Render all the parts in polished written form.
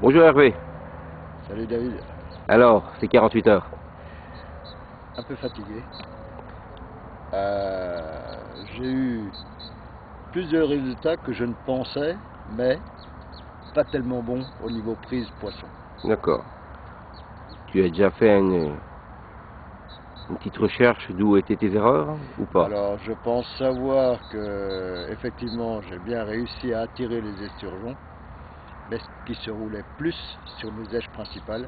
Bonjour Hervé. Salut David. Alors, c'est 48 heures. Un peu fatigué. J'ai eu plusieurs résultats que je ne pensais, mais pas tellement bons au niveau prise poisson. D'accord. Tu as déjà fait une petite recherche d'où étaient tes erreurs ou pas? Alors je pense savoir que effectivement j'ai bien réussi à attirer les esturgeons, mais qui se roulaient plus sur mes éches principales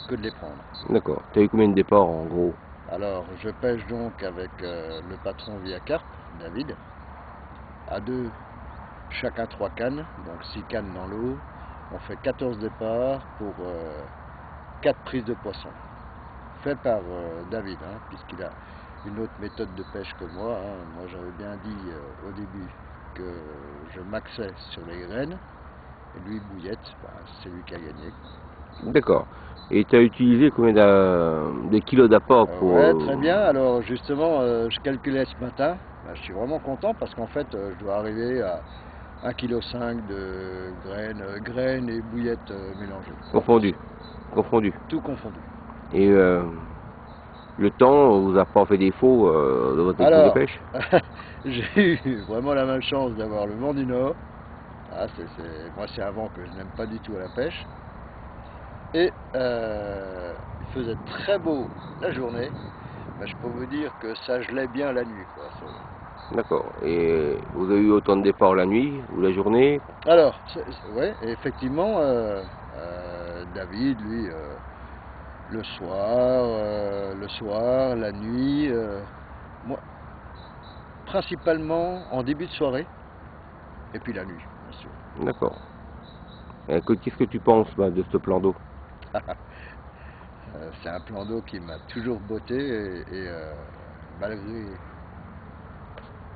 que de les prendre. D'accord. Tu as eu combien de départs en gros? Alors je pêche donc avec le patron Via Carp, David, à deux, chacun 3 cannes, donc 6 cannes dans l'eau. On fait 14 départs pour 4 prises de poisson. Fait par David, puisqu'il a une autre méthode de pêche que moi. Moi j'avais bien dit au début que je maxais sur les graines, et lui bouillette, c'est lui qui a gagné. D'accord. Et tu as utilisé combien de kilos d'apport pour... Ouais, très bien. Alors justement, je calculais ce matin. Je suis vraiment content parce qu'en fait, je dois arriver à 1,5 kg de graines et bouillettes mélangées. Confondu. Confondu. Tout confondu. Et le temps vous a pas fait défaut de votre technique de Alors, pêche? j'ai eu vraiment la malchance d'avoir le vent du nord. Moi, c'est un vent que je n'aime pas du tout à la pêche. Et il faisait très beau la journée. Je peux vous dire que ça gelait bien la nuit, quoi. D'accord. Et vous avez eu autant de départs la nuit ou la journée? Alors, ouais, effectivement, David, lui, le soir, la nuit, moi, principalement en début de soirée, et puis la nuit, bien sûr. D'accord. Et qu'est-ce que tu penses de ce plan d'eau? C'est un plan d'eau qui m'a toujours botté, et malgré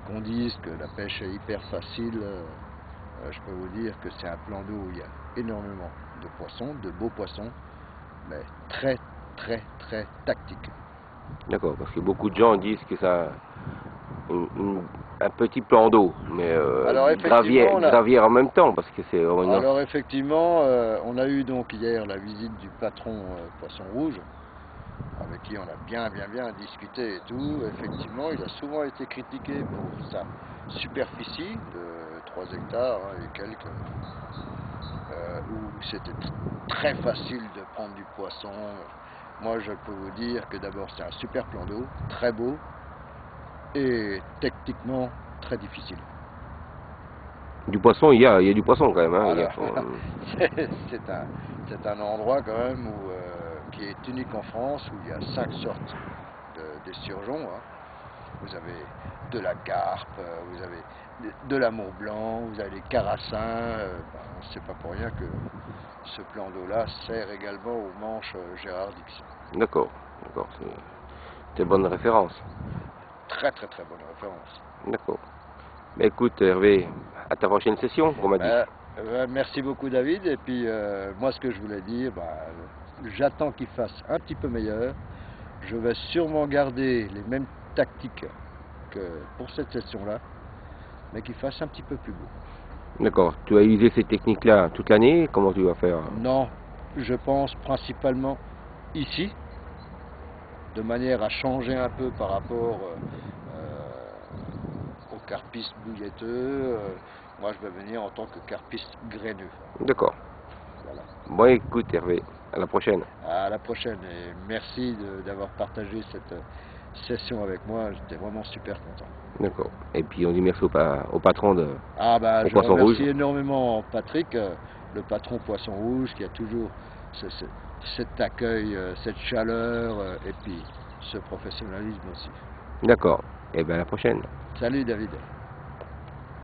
qu'on dise que la pêche est hyper facile, je peux vous dire que c'est un plan d'eau où il y a énormément de poissons, de beaux poissons, mais très très tactique. D'accord, parce que beaucoup de gens disent que ça un petit plan d'eau, mais Alors effectivement, gravière en même temps, parce que c'est vraiment alors effectivement, on a eu donc hier la visite du patron Poisson Rouge, avec qui on a bien discuté et tout. Effectivement, il a souvent été critiqué pour sa superficie de 3 hectares et quelques, où c'était très facile de prendre du poisson. Moi, je peux vous dire que d'abord, c'est un super plan d'eau, très beau, et techniquement très difficile. du poisson, il y a du poisson quand même. Alors, c'est un endroit quand même qui est unique en France, où il y a 5 sortes d'esturgeons. Vous avez de la carpe, vous avez de l'amour blanc, vous avez les carassins. C'est pas pour rien que ce plan d'eau-là sert également au manche Gérard Dixon. D'accord, d'accord, c'est bonne référence. Très bonne référence. D'accord. Mais écoute Hervé, à ta prochaine session, on m'a dit. Merci beaucoup David, et puis moi ce que je voulais dire, j'attends qu'il fasse un petit peu meilleur. Je vais sûrement garder les mêmes tactiques que pour cette session-là, mais qu'il fasse un petit peu plus beau. D'accord, tu vas utiliser ces techniques-là toute l'année, comment tu vas faire? Non, je pense principalement ici, de manière à changer un peu par rapport aux carpistes bouilletteux. Moi je vais venir en tant que carpiste graineux. D'accord. Voilà. Bon écoute Hervé, à la prochaine. À la prochaine, et merci d'avoir partagé cette session avec moi, j'étais vraiment super content. D'accord. Et puis on dit merci au patron de au Je Poisson Rouge. remercie énormément Patrick, le patron Poisson Rouge, qui a toujours cet accueil, cette chaleur, et puis ce professionnalisme aussi. D'accord. Et bien à la prochaine. Salut David.